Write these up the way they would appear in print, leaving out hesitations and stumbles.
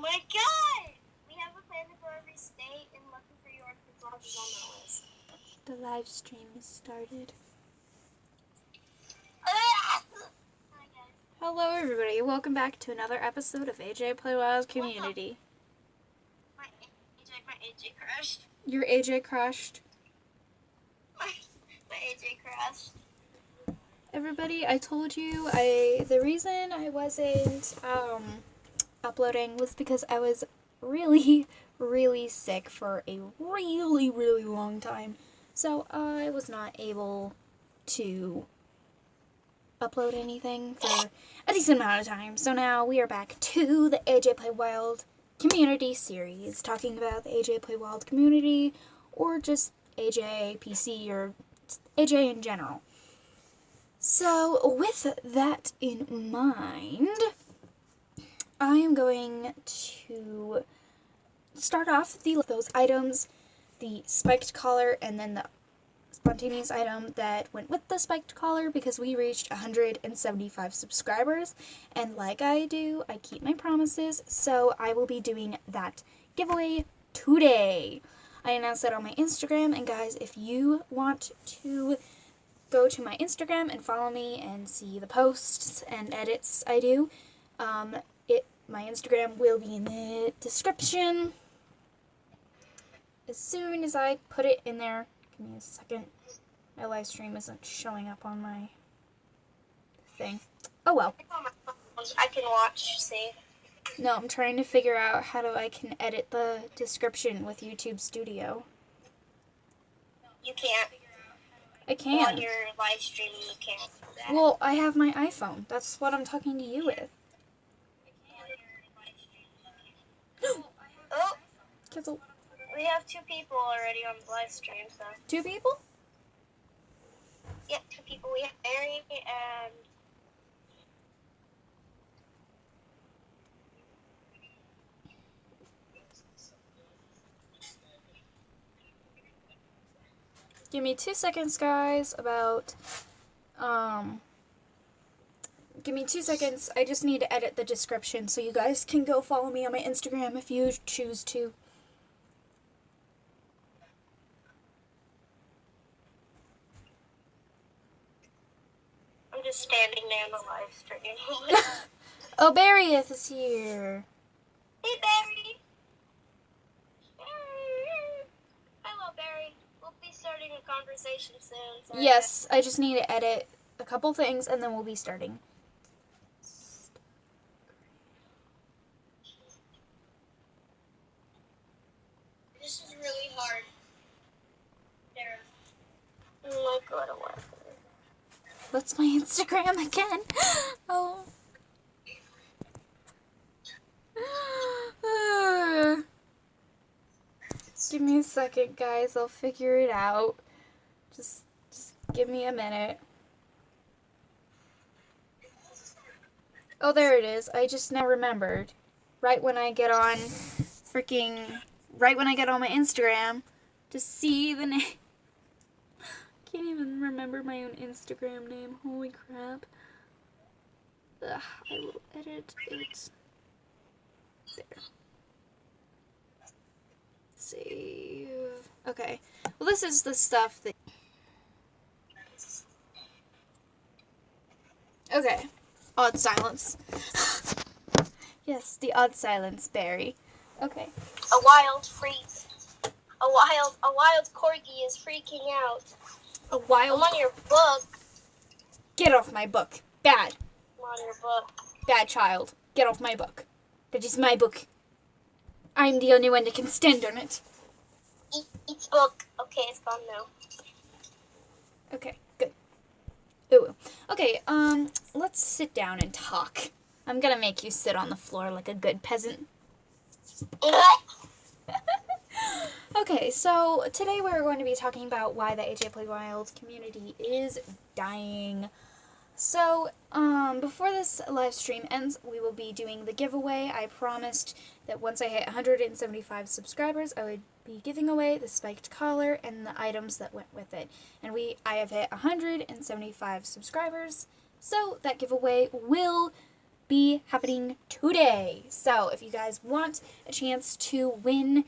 my god! We have a plan to go every state and looking for yours as long as on that list. The live stream has started. Hi guys. Hello everybody, welcome back to another episode of AJPW Community. My AJ crashed. Your AJ crashed. My AJ crashed. Everybody, I told you the reason I wasn't uploading was because I was really sick for a really long time. So I was not able to upload anything for a decent amount of time. So now we are back to the AJ Play Wild Community series, talking about the AJ Play Wild community or just AJ PC or AJ in general. So with that in mind, I am going to start off with those items, the spiked collar and then the spontaneous item that went with the spiked collar, because we reached 175 subscribers, and like I do, I keep my promises, so I will be doing that giveaway today. I announced that on my Instagram, and guys, if you want to go to my Instagram and follow me and see the posts and edits I do, my Instagram will be in the description as soon as I put it in there. Give me a second. My live stream isn't showing up on my thing. Oh well. I can watch, see. No, I'm trying to figure out how I can edit the description with YouTube Studio. You can't. I can. On your live streaming, you can't do that. Well, I have my iPhone. That's what I'm talking to you with. Oh, Cancel. we have 2 people already on the live stream, so. 2 people? Yeah, 2 people. We have Mary and... Give me 2 seconds, guys, give me 2 seconds. I just need to edit the description so you guys can go follow me on my Instagram if you choose to. I'm just standing there on the live stream. Oh, Barry is here. Hey, Barry. Barry. Hello, Barry. We'll be starting a conversation soon. Sorry. Yes, I just need to edit a couple things and then we'll be starting. This is really hard. There. Oh my god, what? What's my Instagram again? Oh. Give me a second, guys. I'll figure it out. Just give me a minute. Oh, there it is. I just now remembered. Right when I get on my Instagram to see the name. Can't even remember my own Instagram name. Holy crap. Ugh, I will edit it. There. Save. Okay. Well, this is the stuff that... Okay. Odd silence. Yes, the odd silence, Barry. Okay. A wild freeze. A wild corgi is freaking out. A wild... I'm on your book. Get off my book. Bad. I'm on your book. Bad child. Get off my book. That is my book. I'm the only one that can stand on it. Eat book. Okay, it's gone now. Okay, good. Ooh. Okay, let's sit down and talk. I'm gonna make you sit on the floor like a good peasant. Okay, so today we're going to be talking about why the AJ Play Wild community is dying. So, before this live stream ends, we will be doing the giveaway. I promised that once I hit 175 subscribers, I would be giving away the spiked collar and the items that went with it. And I have hit 175 subscribers, so that giveaway will be happening today. So if you guys want a chance to win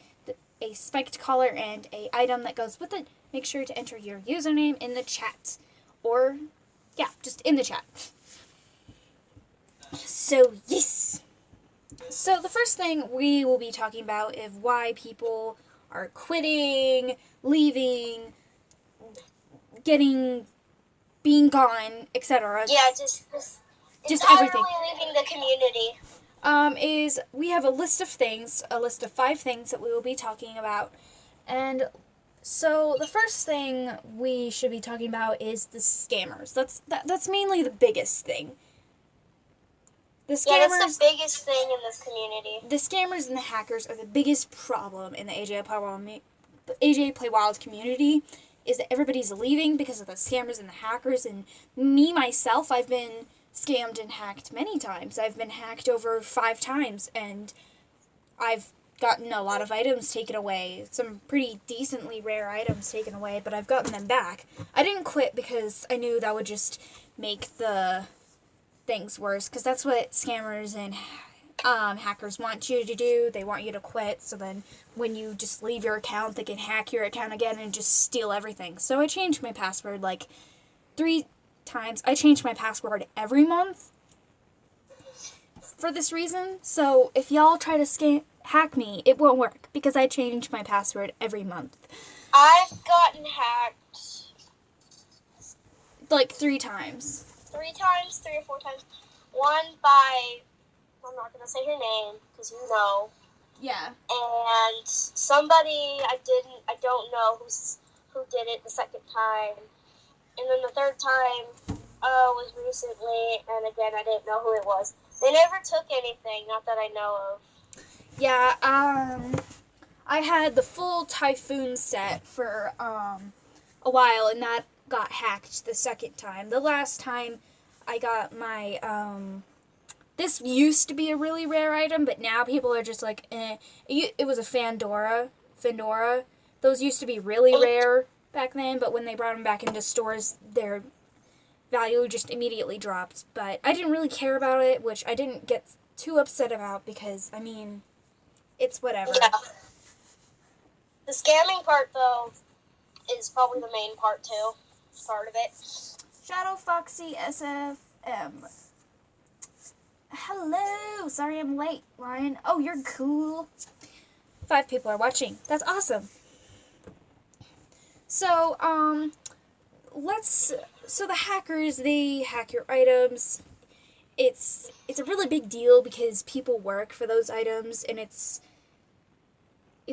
a spiked collar and a item that goes with it, make sure to enter your username in the chat. Or, yeah, just in the chat. So, yes. So the first thing we will be talking about is why people are quitting, leaving, being gone, etc. Yeah, just Everything. entirely leaving the community. Is we have a list of 5 things that we will be talking about. And so the first thing we should be talking about is the scammers. That's mainly the biggest thing. The scammers, yeah, that's the biggest thing in this community. The scammers and the hackers are the biggest problem in the AJ Play Wild community. Is that everybody's leaving because of the scammers and the hackers, and me myself, I've been scammed and hacked many times. I've been hacked over 5 times, and I've gotten a lot of items taken away. Some pretty decently rare items taken away, but I've gotten them back. I didn't quit because I knew that would just make the things worse, because that's what scammers and hackers want you to do. They want you to quit, so then when you just leave your account, they can hack your account again and just steal everything. So I changed my password like 3 times. I change my password every month for this reason. So if y'all try to hack me, it won't work because I change my password every month. I've gotten hacked like 3 times. 3 or 4 times. One by, I'm not gonna say her name because you know. Yeah. And somebody I don't know who did it the second time. And then the third time was recently, and again, I didn't know who it was. They never took anything, not that I know of. Yeah, I had the full Typhoon set for a while, and that got hacked the second time. The last time I got my, this used to be a really rare item, but now people are just like, eh. It was a Fedora. Those used to be really rare back then, but when they brought them back into stores, their value just immediately dropped. But I didn't really care about it, which I didn't get too upset about because, I mean, it's whatever. Yeah. The scamming part, though, is probably the main part, too. Part of it. Shadow Foxy SFM. Hello! Sorry I'm late, Ryan. Oh, you're cool. 5 people are watching. That's awesome. So, so the hackers, they hack your items. It's a really big deal because people work for those items, and it's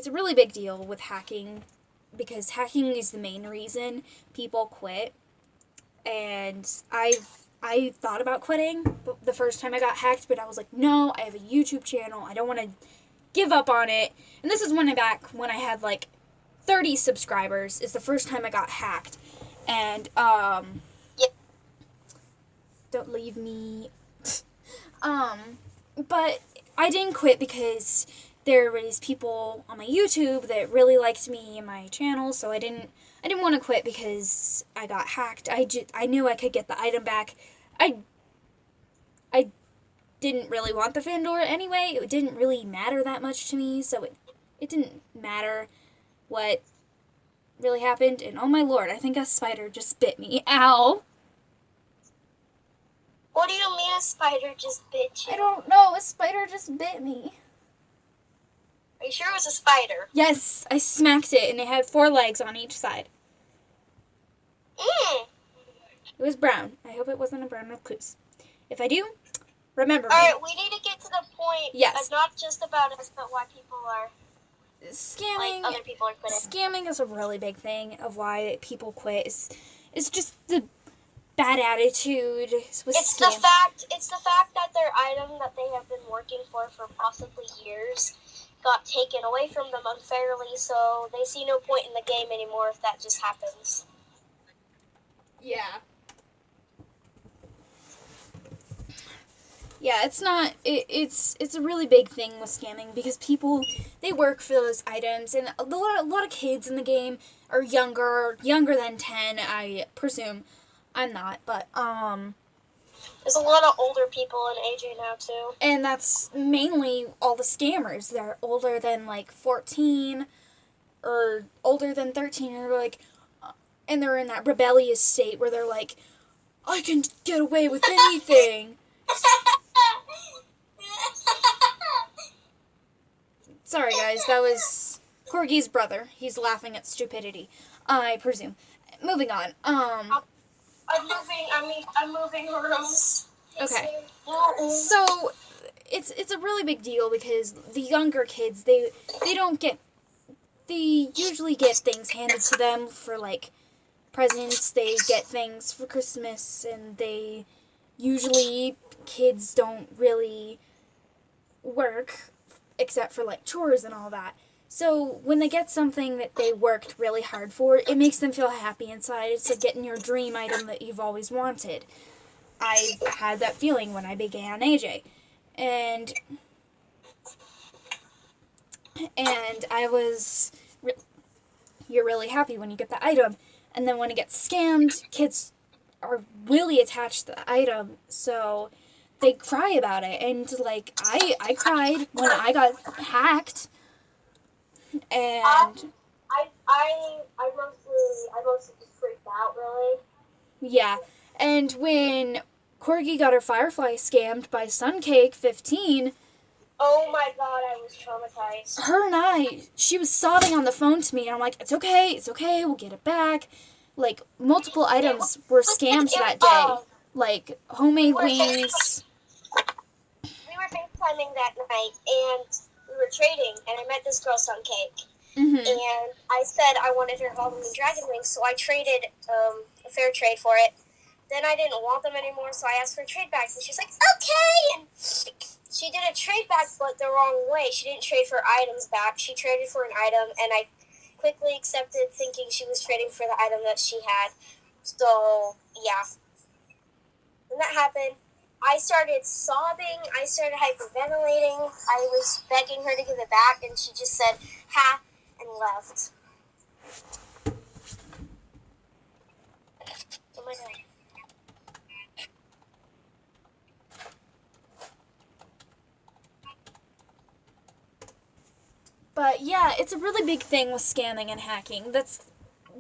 a really big deal with hacking because hacking is the main reason people quit. And I thought about quitting the first time I got hacked, but I was like, no, I have a YouTube channel. I don't want to give up on it. And this is when I had like 30 subscribers. Is the first time I got hacked. And don't leave me. But I didn't quit because there was people on my YouTube that really liked me and my channel, so I didn't want to quit because I got hacked. I knew I could get the item back. I didn't really want the Fedora anyway. It didn't really matter that much to me, so it didn't matter what really happened. And oh my lord, I think a spider just bit me. Ow! What do you mean a spider just bit you? I don't know. A spider just bit me. Are you sure it was a spider? Yes, I smacked it, and it had 4 legs on each side. It was brown. I hope it wasn't a brown recluse. If I do, remember me. Alright, we need to get to the point. Yes. Not just about us, but why people are... Scamming. Like, other people are quitting. Scamming is a really big thing of why people quit. It's just the bad attitude with It's the fact that their item that they have been working for possibly years got taken away from them unfairly, so they see no point in the game anymore if that just happens. Yeah. Yeah, it's not. It's a really big thing with scamming because people, they work for those items, and a lot of kids in the game are younger than 10. I presume. I'm not, but There's a lot of older people in AJ now, too. And that's mainly all the scammers. They're older than, like, 14 or older than 13, or, like, and they're in that rebellious state where they're like, I can get away with anything. Sorry, guys, that was Corgi's brother. He's laughing at stupidity, I presume. Moving on. I'm moving rooms. Okay. So it's a really big deal because the younger kids they usually get things handed to them for like presents. They get things for Christmas, and they usually kids don't really work except for like chores and all that. So when they get something that they worked really hard for, it makes them feel happy inside. It's like getting your dream item that you've always wanted. I've had that feeling when I began AJ. And I was you're really happy when you get the item, and then when it gets scammed, kids are really attached to the item, so they cry about it. And like I cried when I got hacked, and I mostly just freaked out, really. yeah, and when Corgi got her Firefly scammed by Suncake15, oh my god, I was traumatized. she was sobbing on the phone to me, and I'm like, it's okay, we'll get it back. Like, multiple items were scammed that day. Like, homemade wings. We were FaceTiming that night, and we were trading, and I met this girl, Suncake. Mm-hmm. And I said I wanted her Halloween dragon wings, so I traded a fair trade for it. Then I didn't want them anymore, so I asked for a trade back, and she's like, okay! And she did a trade back, but the wrong way. She didn't trade for items back. She traded for an item, and I quickly accepted, thinking she was trading for the item that she had. So, yeah. When that happened, I started sobbing. I started hyperventilating. I was begging her to give it back, and she just said, ha, and left. Oh my god. But yeah, it's a really big thing with scamming and hacking. That's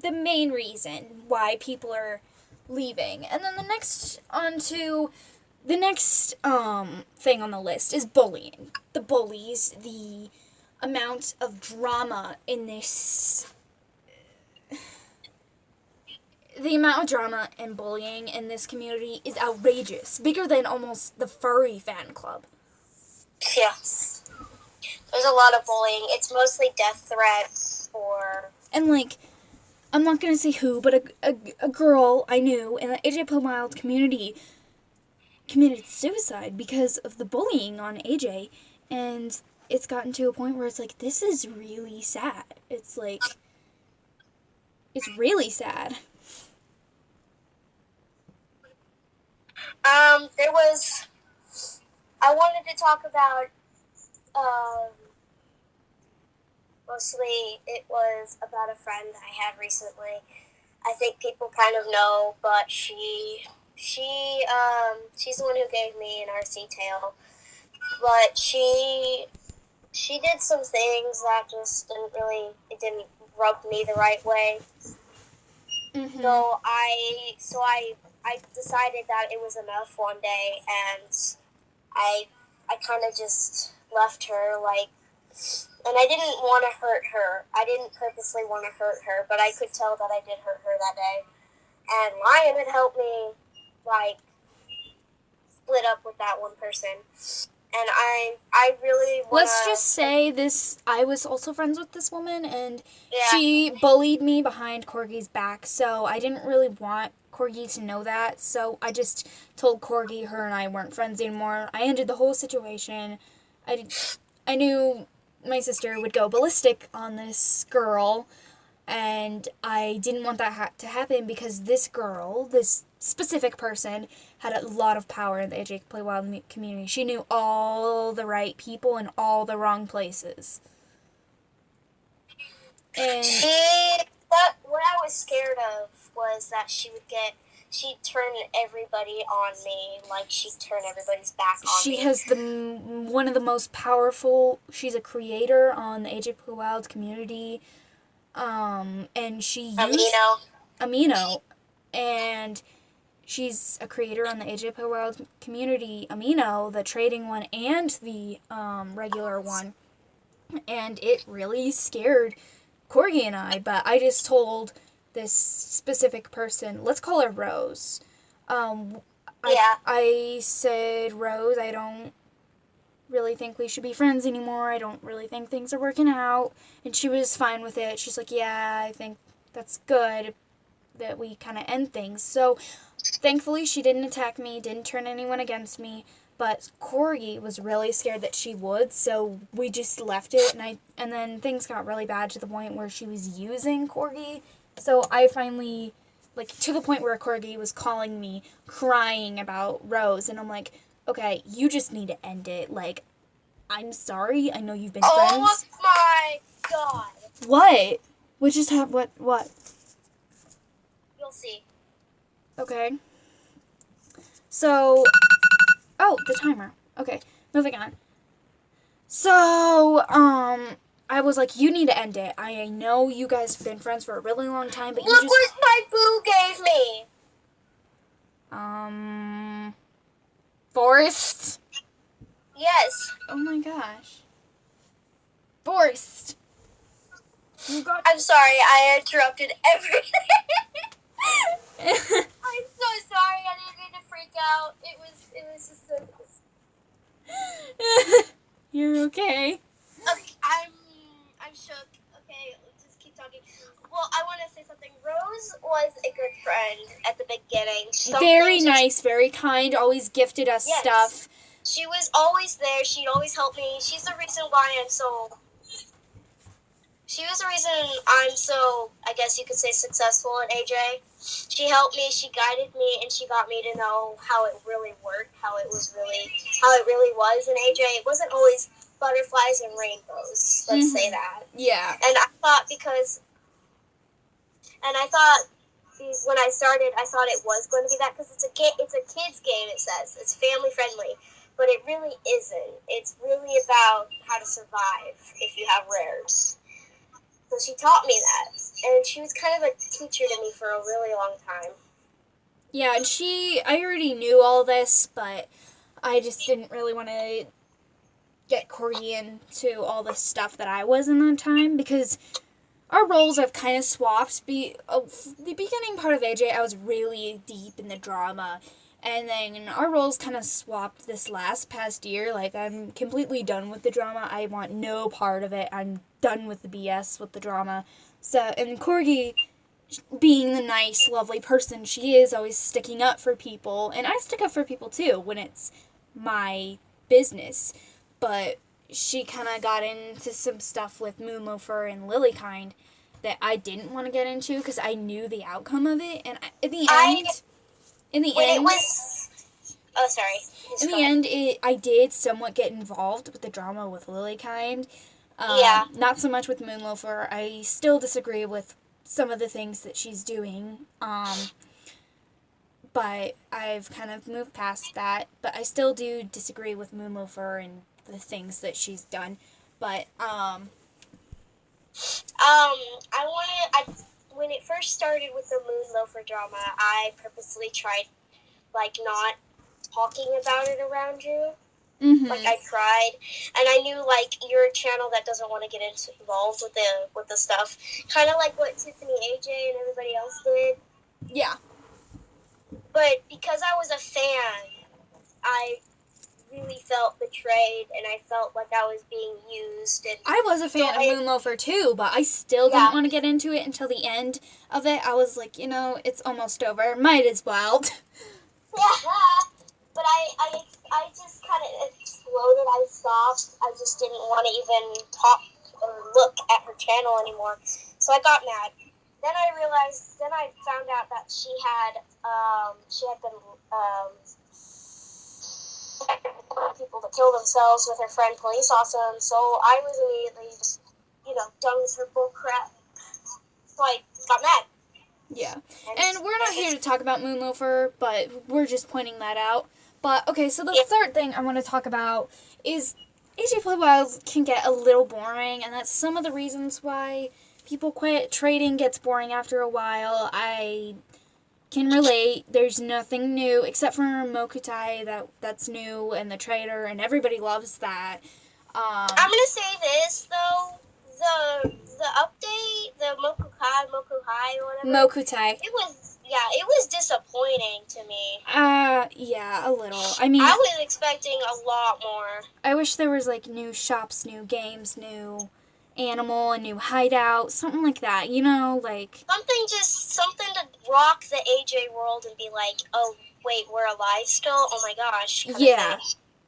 the main reason why people are leaving. And then the next thing on the list is bullying. The bullies, the amount of drama in this the amount of drama and bullying in this community is outrageous. Bigger than almost the furry fan club. Yeah. There's a lot of bullying. It's mostly death threats or... And, like, I'm not going to say who, but a girl I knew in the AJPW community committed suicide because of the bullying on AJ. And it's gotten to a point where it's like, this is really sad. It's like, it's really sad. I wanted to talk about, mostly it was about a friend I had recently. I think people kind of know, but she's the one who gave me an RC tail. But she did some things that just didn't rub me the right way. Mm-hmm. So I decided that it was enough one day, and I kind of just left her, like, and I didn't want to hurt her. I didn't purposely want to hurt her, but I could tell that I did hurt her that day. And Lion had helped me, like, split up with that one person. And I really want to... Let's just say this, I was also friends with this woman, and Yeah. she bullied me behind Corgi's back, so I didn't really want Corgi to know that, so I just told Corgi her and I weren't friends anymore. I ended the whole situation. I knew my sister would go ballistic on this girl, and I didn't want that to happen because this girl, this specific person, had a lot of power in the AJPW community. She knew all the right people in all the wrong places. And what I was scared of was that she would get she'd turn everybody on me, like she'd turn everybody's back on me. She has one of the most powerful. She's a creator on the AJPW Community, and she used Amino, and she's a creator on the AJPW Community Amino, the trading one and the regular one, and it really scared Corgi and I. But I just told this specific person, let's call her Rose. I said, Rose, I don't really think we should be friends anymore. I don't really think things are working out. And she was fine with it. She's like, yeah, I think that's good that we kind of end things. So thankfully she didn't attack me, didn't turn anyone against me. But Corgi was really scared that she would, so we just left it. And then things got really bad to the point where she was using Corgi. So I finally, like, to the point where Corgi was calling me, crying about Rose, and I'm like, okay, you just need to end it. Like, I'm sorry. I know you've been friends. Oh my god. What? We just have what? You'll see. Okay. So, oh, the timer. Okay, moving on. So, I was like, you need to end it. I know you guys have been friends for a really long time, but Look you what my boo gave me. Forrest? Yes. Oh my gosh. Forrest. I'm sorry, I interrupted everything. I'm so sorry, I didn't mean to freak out. It was just a... You're okay. Okay, I'm shook. Okay, let's just keep talking. Well, I want to say something. Rose was a good friend at the beginning. Very nice, very kind, always gifted us stuff. She was always there. She'd always help me. She's the reason why She was the reason I'm so, I guess you could say, successful at AJ. She helped me, she guided me, and she got me to know how it really worked, how it really was in AJ. It wasn't always butterflies and rainbows. Let's say that. Yeah. And I thought when I started, I thought it was going to be that because it's a kid's game. It says it's family friendly, but it really isn't. It's really about how to survive if you have rares. So she taught me that, and she was kind of a teacher to me for a really long time. Yeah, and I already knew all this, but I just didn't really want to get Corgi into all this stuff that I was in that time, because our roles have kind of swapped. The beginning part of AJ, I was really deep in the drama, and then our roles kind of swapped this past year. Like, I'm completely done with the drama. I want no part of it. I'm done with the BS with the drama. So, and Corgi, being the nice, lovely person she is, always sticking up for people, and I stick up for people too when it's my business. But she kind of got into some stuff with Moonloafer and Lilykind that I didn't want to get into because I knew the outcome of it, and in the end, I did somewhat get involved with the drama with Lilykind. Not so much with Moonloafer. I still disagree with some of the things that she's doing. But I've kind of moved past that. But I still do disagree with Moonloafer and the things that she's done. But when it first started with the Moonloafer drama, I purposely tried, like, not talking about it around you. Mm-hmm. Like, I tried, and I knew, like, you're a channel that doesn't want to get involved with the stuff. Kind of like what Tiffany, AJ, and everybody else did. Yeah. But because I was a fan, I really felt betrayed, and I felt like I was being used. And I was a fan of Moonloafer too, but I still didn't want to get into it until the end of it. I was like, it's almost over. Might as well. But I just kind of exploded. I stopped. I just didn't want to even talk or look at her channel anymore. So I got mad. Then I found out that she had been people to kill themselves with her friend Police Awesome. So I was immediately just, done with her bull crap. So I got mad. Yeah. And we're not here to talk about Moonloafer, but we're just pointing that out. But, okay, so the third thing I want to talk about is AJPW Wild can get a little boring, and that's some of the reasons why people quit. Trading gets boring after a while. I can relate. There's nothing new, except for Mokutai that's new, and the Trader, and everybody loves that. I'm gonna say this, though. The update, the Mokuhai, or whatever. Mokutai. It was disappointing to me. Yeah, a little. I mean, I was expecting a lot more. I wish there was, like, new shops, new games, new animal, a new hideout, something like that, you know, like... Something to rock the AJ world and be like, oh, wait, we're alive still? Oh my gosh. Yeah.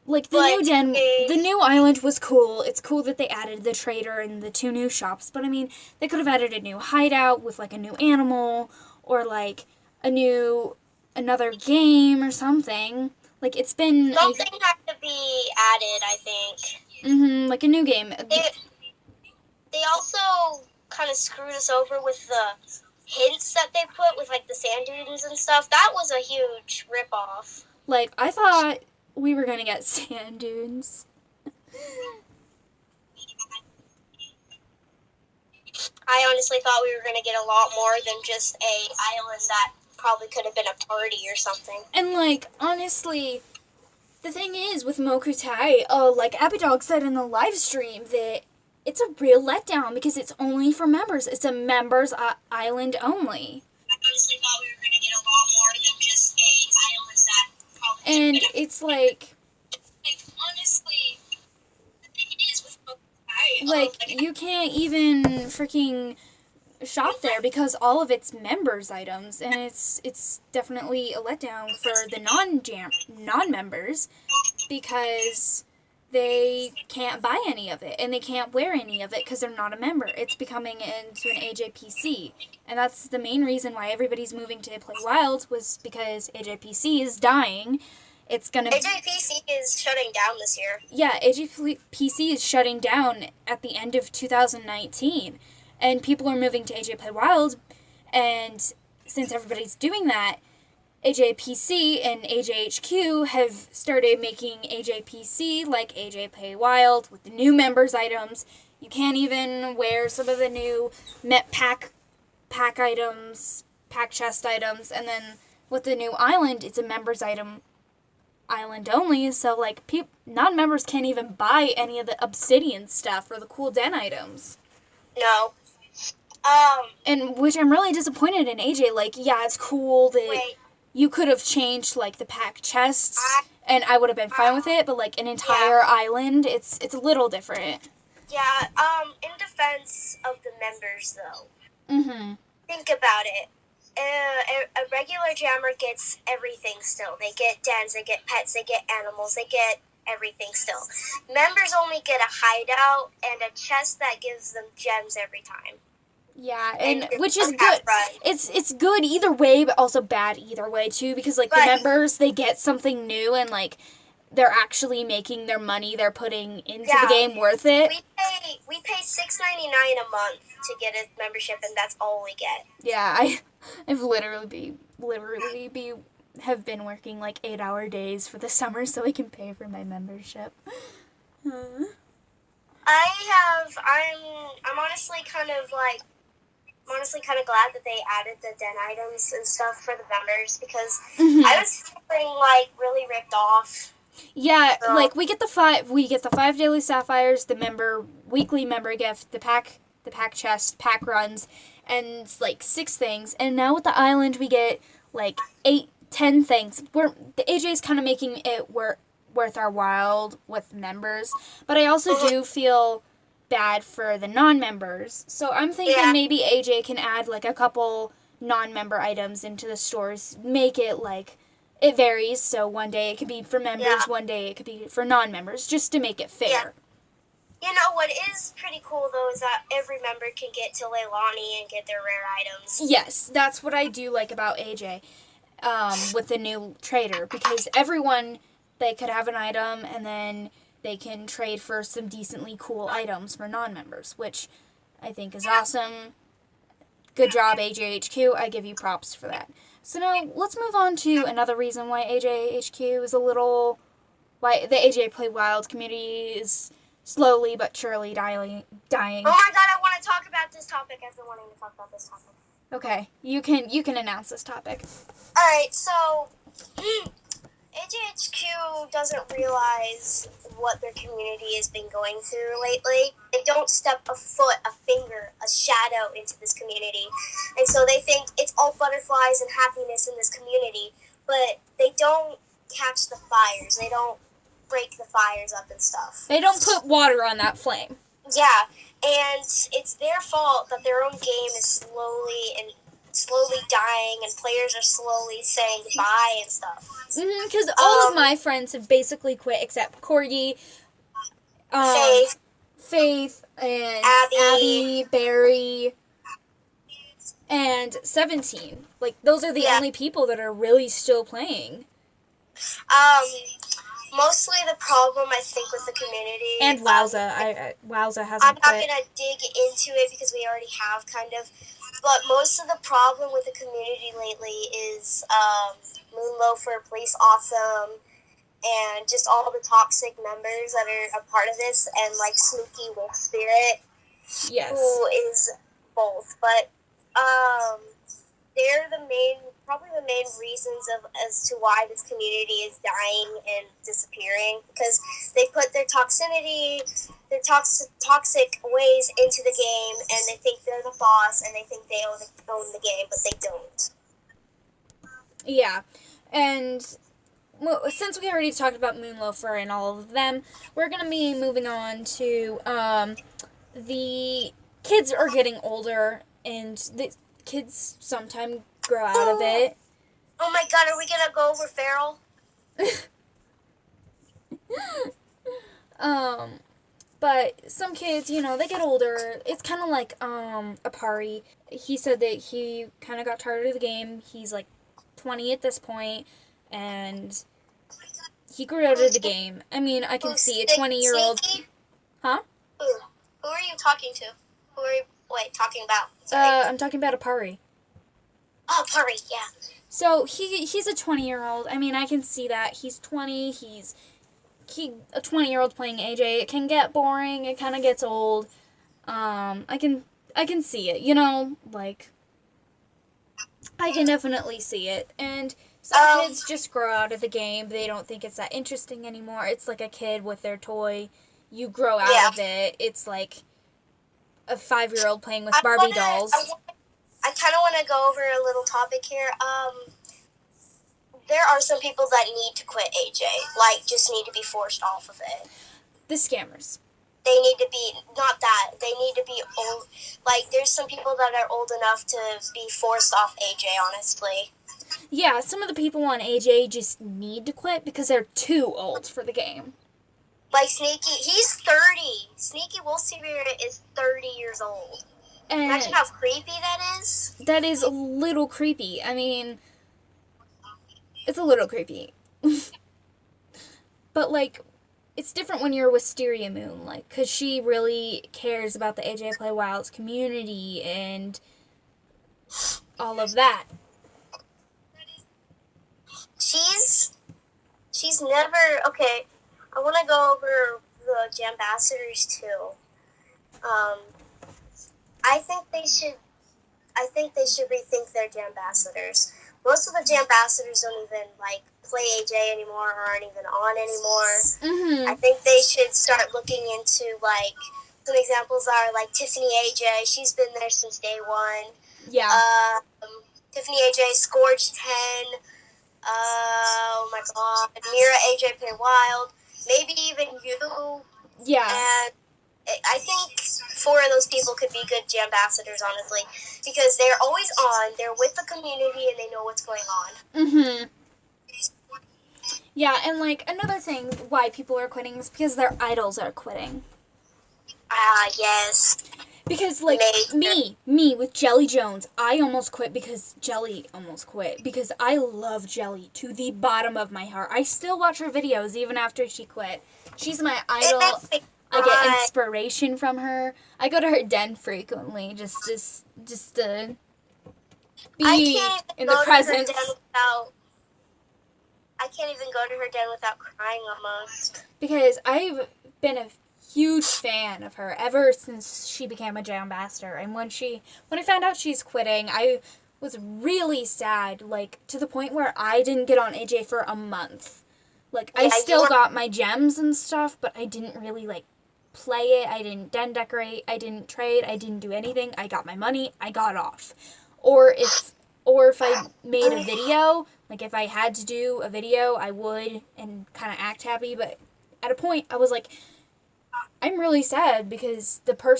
Like, the new island was cool. It's cool that they added the trader and the 2 new shops, but I mean, they could have added a new hideout with, like, a new animal, or, like, another game or something. Like, it's been... Something had to be added, I think. Like a new game. They also kind of screwed us over with the hints that they put with, like, the sand dunes and stuff. That was a huge ripoff. Like, I thought we were gonna get sand dunes. I honestly thought we were gonna get a lot more than just a island that probably could have been a party or something. And, like, honestly, the thing is with Mokutai, like Abby Dog said in the live stream, that it's a real letdown because it's only for members. It's a members island only. I honestly thought we were going to get a lot more than just a island that probably... And it's like... honestly, the thing is with Mokutai... Like, you can't even freaking shop there because all of it's members items, and it's definitely a letdown for the non-members because they can't buy any of it and they can't wear any of it because they're not a member. It's becoming into an AJPC, and that's the main reason why everybody's moving to Play Wild, was because AJPC is dying. AJPC is shutting down this year. Yeah, AJPC is shutting down at the end of 2019. And people are moving to AJ Play Wild, and since everybody's doing that, AJPC and AJHQ have started making AJPC like AJ Play Wild with the new members items. You can't even wear some of the new pack items, pack chest items, and then with the new island, it's a members island only, so like non-members can't even buy any of the obsidian stuff or the cool den items. No. And which I'm really disappointed in AJ. Like, yeah, it's cool that you could have changed, like, the pack chests, and I would have been fine with it, but, like, an entire island, it's a little different. Yeah, in defense of the members, though. Think about it. A regular jammer gets everything still. They get dens, they get pets, they get animals, they get everything still. Members only get a hideout and a chest that gives them gems every time. Yeah, and which is good. It's good either way, but also bad either way too, because like the members, they get something new and like they're actually making their money they're putting into the game worth it. We pay $6.99 a month to get a membership, and that's all we get. Yeah, I've literally have been working like 8-hour days for the summer so I can pay for my membership. I'm honestly kind of glad that they added the den items and stuff for the members, because I was feeling like really ripped off. Yeah, so, like we get the 5 daily sapphires, the weekly member gift, the pack chest, pack runs, and like 6 things. And now with the island we get like 8-10 things. The AJ's kind of making it worth our while with members, but I also do feel bad for the non-members. So I'm thinking maybe AJ can add like a couple non-member items into the stores. Make it like it varies. So one day it could be for members, one day it could be for non-members, just to make it fair. Yeah. You know what is pretty cool though is that every member can get to Leilani and get their rare items. Yes, that's what I do like about AJ with the new trader, because everyone, they could have an item and then they can trade for some decently cool items for non-members, which I think is awesome. Good job, AJHQ. I give you props for that. So now let's move on to another reason why AJHQ is a little, why the AJPW community is slowly but surely dying. Oh my god, I want to talk about this topic. I've been wanting to talk about this topic. Okay, you can announce this topic. Alright, so AJHQ doesn't realize what their community has been going through lately. They don't step a foot, a finger, a shadow into this community. And so they think it's all butterflies and happiness in this community, but they don't catch the fires. They don't break the fires up and stuff. They don't put water on that flame. Yeah, and it's their fault that their own game is slowly dying, and players are slowly saying goodbye and stuff. Because all of my friends have basically quit except Corgi, Faith, and Abby, Barry, and 17. Like, those are the only people that are really still playing. Mostly the problem, I think, with the community. And Wowza. Wowza hasn't I'm not quit. going to dig into it because we already have, kind of. But most of the problem with the community lately is Moonloafer, Police Awesome, and just all the toxic members that are a part of this, and, like, Snooky Wolf Spirit, Yes. who is both. But they're probably the main reasons as to why this community is dying and disappearing, because they put their toxicity, their toxic ways into the game, and they think they're the boss, and they think they own the game, but they don't. Yeah, and since we already talked about Moonloafer and all of them, we're going to be moving on to the kids are getting older, and the kids sometimes grow out of it. Oh my god, are we going to go over Feral? But some kids, you know, they get older. It's kind of like Apari. He said that he kind of got tired of the game. He's like 20 at this point, and he grew out of the game. I mean, I can see a 20-year-old. Huh? Who are you talking to? Who are you talking about? Sorry. I'm talking about Apari. Oh, Apari, yeah. So he's a 20-year-old. I mean, I can see that. He's 20. A 20-year-old playing AJ. It can get boring. It kind of gets old. I can see it. You know, like, I can definitely see it. And some kids just grow out of the game. They don't think it's that interesting anymore. It's like a kid with their toy. You grow out of it. It's like a 5-year-old playing with Barbie dolls. I kind of want to go over a little topic here. There are some people that need to quit AJ. Like, just need to be forced off of it. The scammers. They need to be, not that, they need to be old. Like, there's some people that are old enough to be forced off AJ, honestly. Yeah, some of the people on AJ just need to quit because they're too old for the game. Like Sneaky, he's 30. Sneaky Wolf Spirit is 30 years old. And imagine how creepy that is. That is a little creepy. I mean, it's a little creepy. But, like, it's different when you're Wisteria Moon, like, because she really cares about the AJ Play Wilds community and all of that. She's never, okay, I want to go over the Jambassadors, too. I think they should rethink their Jambassadors. Most of the Jambassadors don't even, like, play AJ anymore or aren't even on anymore. Mm-hmm. I think they should start looking into, like, some examples are, like, Tiffany AJ. She's been there since day one. Yeah. Tiffany AJ, Scourge 10. Oh, my God. Mira AJ Play Wild. Maybe even you. Yeah. And I think 4 of those people could be good Jambassadors, honestly, because they're always on, they're with the community, and they know what's going on. Mm-hmm. Yeah, and, like, another thing why people are quitting is because their idols are quitting. Yes. Because, like, me with Jelly Jones, I almost quit because Jelly almost quit. Because I love Jelly to the bottom of my heart. I still watch her videos even after she quit. She's my idol. I get inspiration from her. I go to her den frequently just to I be can't even in go the to her presence. den without. I can't even go to her den without crying almost. Because I've been a huge fan of her ever since she became a J ambassador. And when I found out she's quitting, I was really sad, like to the point where I didn't get on AJ for a month. Like I still got my gems and stuff, but I didn't really like play it. I didn't den decorate. I didn't trade. I didn't do anything. I got my money. I got off. Or if I made a video, like if I had to do a video, I would and kind of act happy. But at a point, I was like, I'm really sad because at a point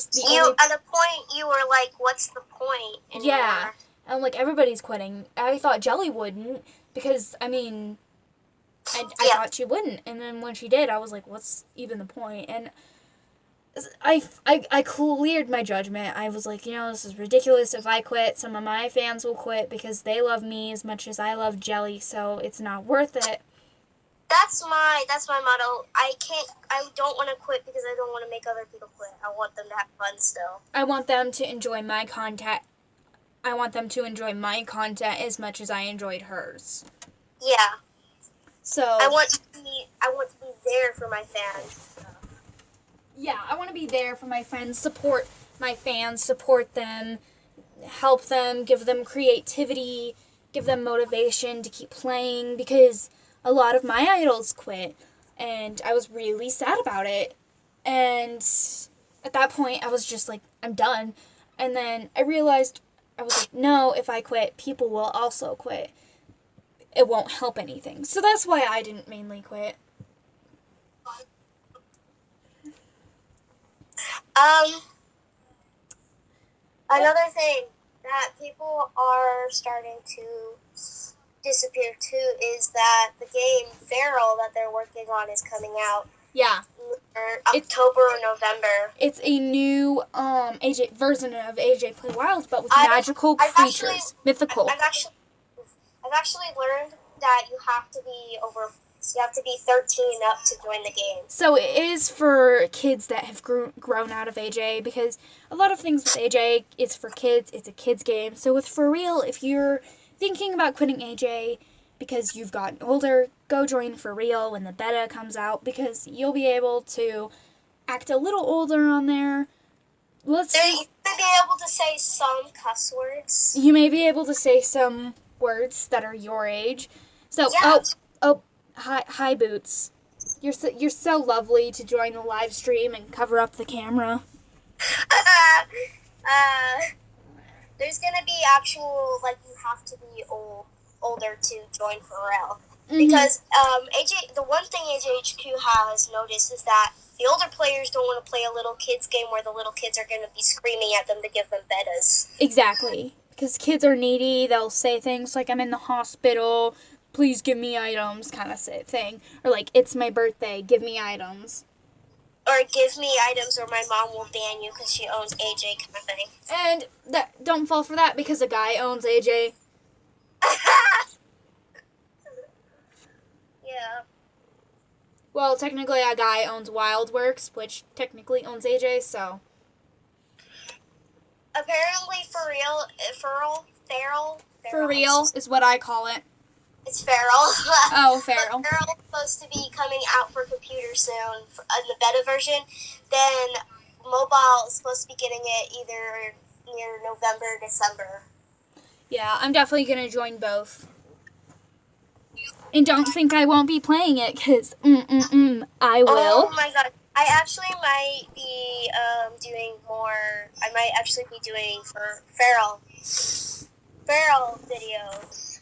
you were like, what's the point anymore? Yeah, and like everybody's quitting. I thought Jelly wouldn't because I thought she wouldn't, and then when she did, I was like, what's even the point? And I cleared my judgment. I was like, this is ridiculous. If I quit, some of my fans will quit because they love me as much as I love Jelly, so it's not worth it. That's my motto. I don't want to quit because I don't want to make other people quit. I want them to have fun still. I want them to enjoy my content. I want them to enjoy my content as much as I enjoyed hers. Yeah. So I want to be there for my fans. Yeah, I want to be there for my friends, support my fans, support them, help them, give them creativity, give them motivation to keep playing because a lot of my idols quit and I was really sad about it. And at that point, I was just like, I'm done. And then I realized, I was like, no, if I quit, people will also quit. It won't help anything. So that's why I didn't mainly quit. Another thing that people are starting to disappear too is that the game Feral that they're working on is coming out. Yeah. October or November. It's a new version of AJPW Wild, but with magical creatures, mythical. I've actually learned that you have to be 13 up to join the game. So it is for kids that have grown out of AJ, because a lot of things with AJ, it's for kids, it's a kids game. So with For Real, if you're thinking about quitting AJ because you've gotten older, go join For Real when the beta comes out, because you'll be able to act a little older on there. You may be able to say some cuss words. You may be able to say some words that are your age. So, yeah. Hi, Boots. You're so lovely to join the live stream and cover up the camera. There's gonna be actual, you have to be older to join For Real. Mm-hmm. Because the one thing AJHQ has noticed is that the older players don't want to play a little kids game where the little kids are going to be screaming at them to give them betas. Exactly. Because kids are needy. They'll say things like, I'm in the hospital, please give me items, kind of thing. Or like, it's my birthday, give me items. Or give me items or my mom will ban you because she owns AJ kind of thing. And don't fall for that because a guy owns AJ. Yeah. Well, technically a guy owns Wildworks, which technically owns AJ, so. Apparently Feral. For Real is what I call it. It's Feral. Oh, Feral. Feral's supposed to be coming out for computer soon, in the beta version. Then mobile is supposed to be getting it either near November or December. Yeah, I'm definitely going to join both. And don't think I won't be playing it, because, I will. Oh my god. I actually might be doing more. I might actually be doing for Feral videos.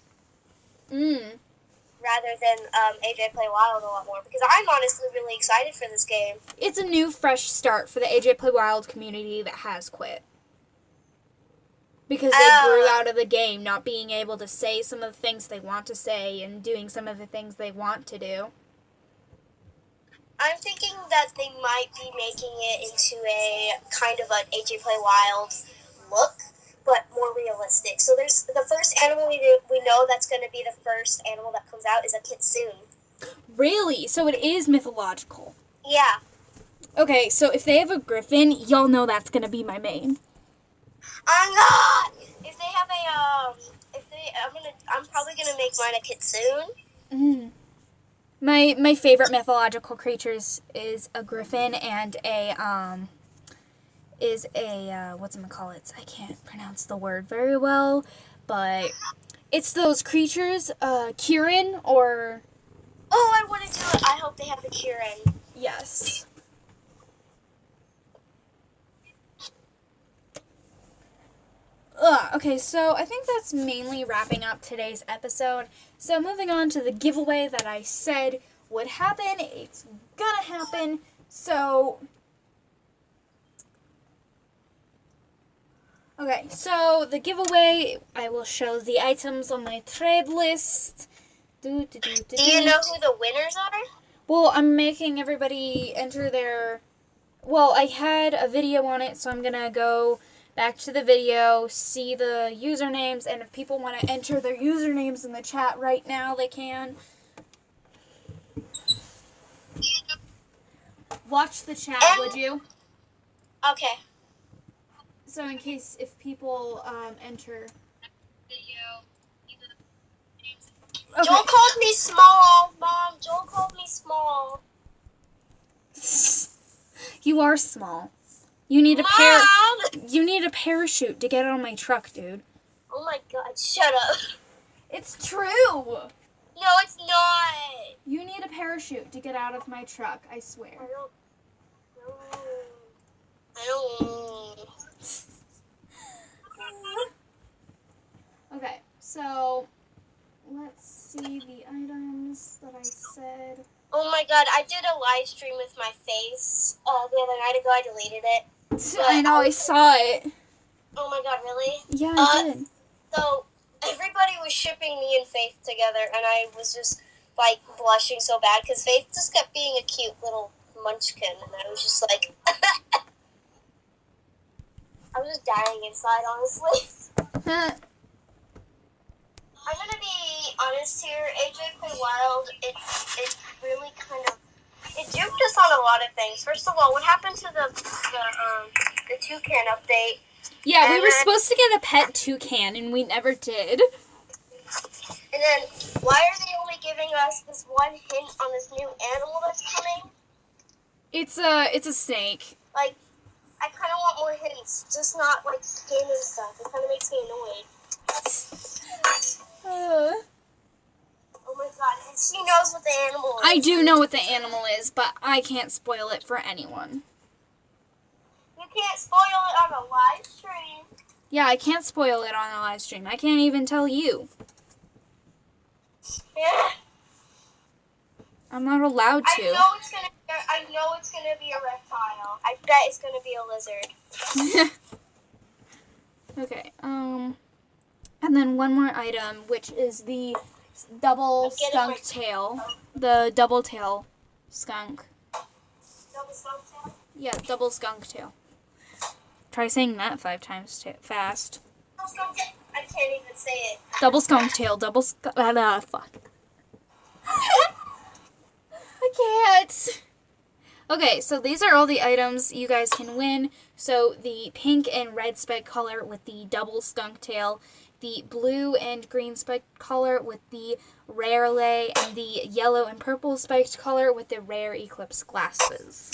Rather than AJPW Wild a lot more, because I'm honestly really excited for this game. It's a new, fresh start for the AJPW Wild community that has quit. Because they grew out of the game, not being able to say some of the things they want to say and doing some of the things they want to do. I'm thinking that they might be making it into a kind of an AJPW Wild look, but more realistic. So there's the first animal we know that's going to be the first animal that comes out is a kitsune. Really? So it is mythological? Yeah. Okay, so if they have a griffin, y'all know that's going to be my main. I'm not. If they have I'm probably gonna make mine a kitsune. Mm. My favorite mythological creatures is a griffin and a whatchamacallits. I can't pronounce the word very well, but it's those creatures, Kieran or... Oh, I want to do it. I hope they have the Kieran. Yes. Okay, so I think that's mainly wrapping up today's episode. So moving on to the giveaway that I said would happen. It's gonna happen. So... Okay, so the giveaway, I will show the items on my trade list. Do you know who the winners are? Well, I'm making everybody enter their... Well, I had a video on it, so I'm going to go back to the video, see the usernames, and if people want to enter their usernames in the chat right now, they can. Watch the chat, would you? Okay. So in case if people enter... Okay. Joel called me small, Mom. Joel called me small. You are small. You need You need a parachute to get on my truck, dude. Oh my God! Shut up. It's true. No, it's not. You need a parachute to get out of my truck. I swear. I don't. Okay, so let's see the items that I said. Oh my God, I did a live stream with my face the other night ago. I deleted it. I know, I saw it. Oh my God, really? Yeah, I did. So everybody was shipping me and Faith together, and I was just like blushing so bad because Faith just kept being a cute little munchkin, and I was just like, I was just dying inside, honestly. I'm gonna be honest here. AJPW Wild, it really kind of it duped us on a lot of things. First of all, what happened to the toucan update? Yeah, we were supposed to get a pet toucan, and we never did. And then, why are they only giving us this one hint on this new animal that's coming? It's a snake. Like, I kind of want more hints, just not like skin and stuff. It kind of makes me annoyed. Oh my God, and she knows what the animal is. I do know what the animal is, but I can't spoil it for anyone. You can't spoil it on a live stream. Yeah, I can't spoil it on a live stream. I can't even tell you. Yeah. I'm not allowed to. I know it's gonna be a reptile. I bet it's gonna be a lizard. Okay, and then one more item, which is the double skunk tail. The double tail skunk. Double skunk tail? Yeah, double skunk tail. Try saying that 5 times fast. I can't even say it. Double skunk tail, fuck. I can't. Okay, so these are all the items you guys can win. So the pink and red spike color with the double skunk tail, the blue and green spiked color with the rare lay, and the yellow and purple spiked color with the rare eclipse glasses.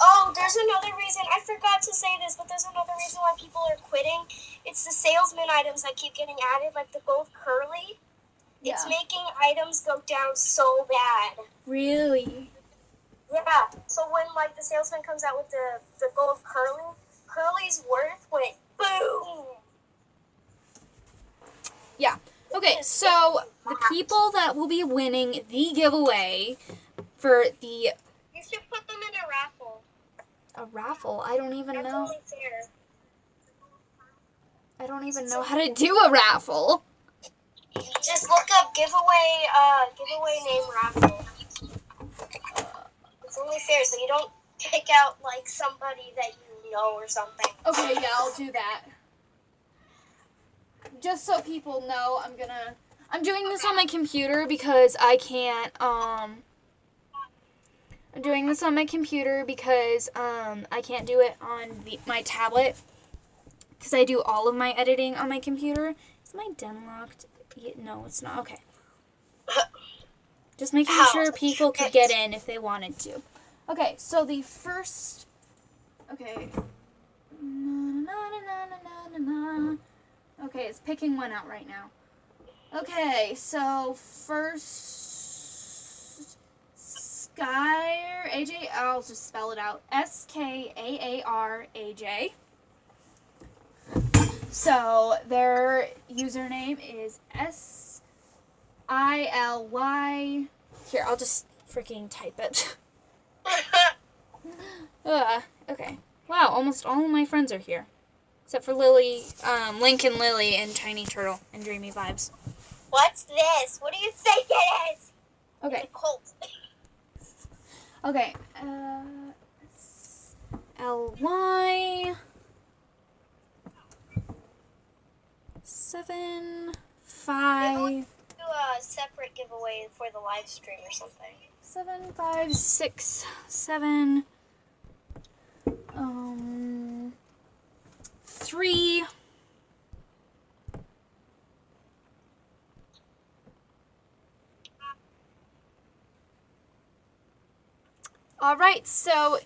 Oh, there's another reason. I forgot to say this, but there's another reason why people are quitting. It's the salesman items that keep getting added, like the gold curly. Yeah. It's making items go down so bad. Really? Yeah. So when like the salesman comes out with the gold curly's worth went boom. Yeah. Okay, so the people that will be winning the giveaway for the... You should put them in a raffle. A raffle? I don't even know. That's only fair. I don't even know how to do a raffle. Just look up giveaway name raffle. It's only fair, so you don't pick out like somebody that you know or something. Okay, yeah, I'll do that. Just so people know, I'm doing this on my computer because I can't, I'm doing this on my computer because, I can't do it on my tablet. because I do all of my editing on my computer. Is my den locked? No, it's not. Okay. Just making sure people could get in if they wanted to. Okay, so the first... Okay. Okay, it's picking one out right now. Okay, so first... Skyar... AJ... I'll just spell it out. SKAARAJ. So their username is SILY. Here, I'll just freaking type it. Okay. Wow, almost all of my friends are here. Except for Lily, Lincoln Lily, and Tiny Turtle, and Dreamy Vibes. What's this? What do you think it is? Okay. It's a cult. Okay. LY 7 5. Do a separate giveaway for the live stream or something. 7 5 6 7 3. All right, so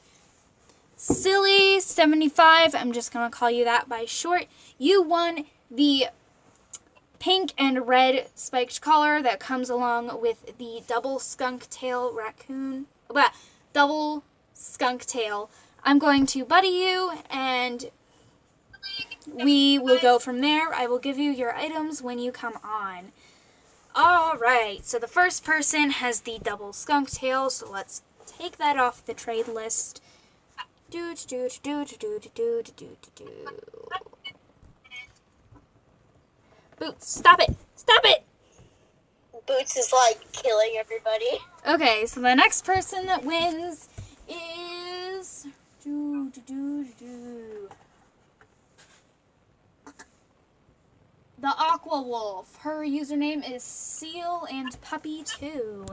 Silly 75, I'm just going to call you that by short. You won the pink and red spiked collar that comes along with the double skunk tail raccoon. Double skunk tail. I'm going to buddy you, and we will go from there. I will give you your items when you come on. All right, so the first person has the double skunk tail, so let's take that off the trade list. Boots, stop it! Stop it! Boots is like killing everybody. Okay, so the next person that wins is the Aqua Wolf. Her username is Seal and Puppy 2.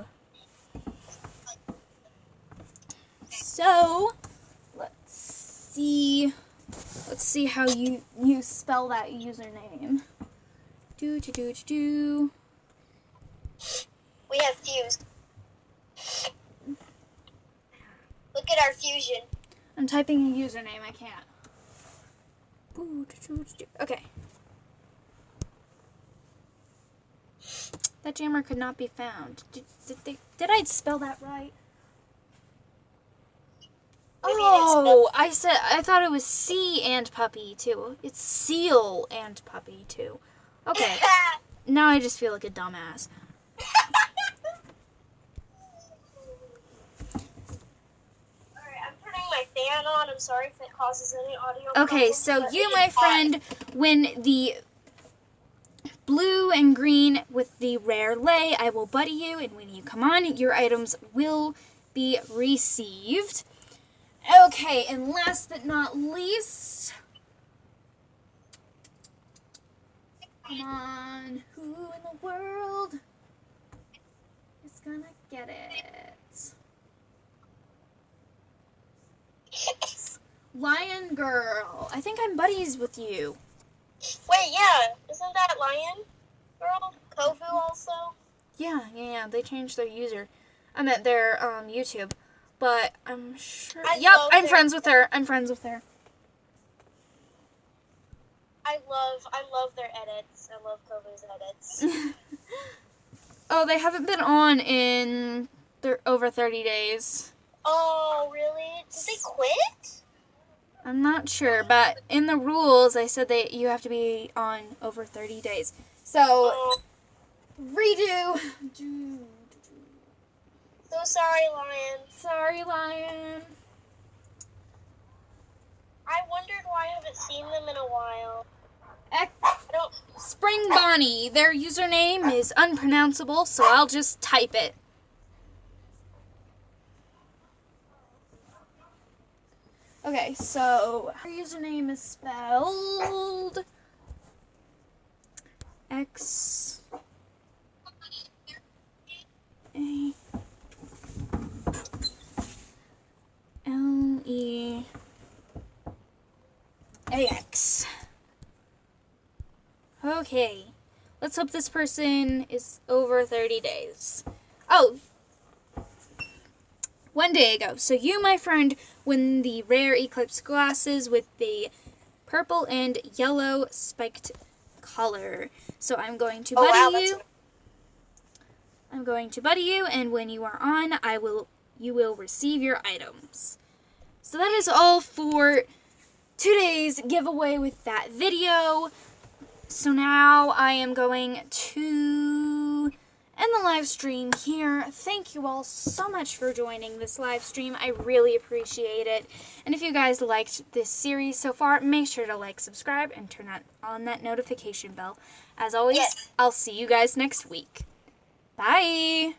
So let's see how you spell that username. We have fused. Look at our fusion. I'm typing a username. I can't. Okay. That jammer could not be found. Did I spell that right? Oh, I thought it was C and Puppy too. It's Seal and Puppy too. Okay. Now I just feel like a dumbass. Alright, I'm turning my fan on. I'm sorry if it causes any audio Okay, problems, so but you, it my is hot. friend, win the blue and green with the rare lay. I will buddy you, and when you come on, your items will be received. Okay, and last but not least, come on, who in the world is gonna get it? Lion Girl. I think I'm buddies with you. Wait, yeah. Isn't that Lion Girl? Kofu also? Yeah. They changed their user. I meant their YouTube. But I'm sure. Yep, I'm friends with her. I'm friends with her. I love their edits. I love Kofu's edits. Oh, they haven't been on in over 30 days. Oh, really? Did they quit? I'm not sure, but in the rules, I said that you have to be on over 30 days. So, redo. So sorry, Lion. Sorry, Lion. I wondered why I haven't seen them in a while. Spring Bonnie. Their username is unpronounceable, so I'll just type it. Okay, so her username is spelled X A L E A X. Okay. Let's hope this person is over 30 days. Oh, 1 day ago. So you, my friend, win the rare Eclipse glasses with the purple and yellow spiked collar. So I'm going to buddy you. I'm going to buddy you, and when you are on, you will receive your items. So that is all for today's giveaway with that video. So now I am going to end the live stream here. Thank you all so much for joining this live stream. I really appreciate it. And if you guys liked this series so far, make sure to like, subscribe, and turn on that notification bell. As always, I'll see you guys next week. Bye!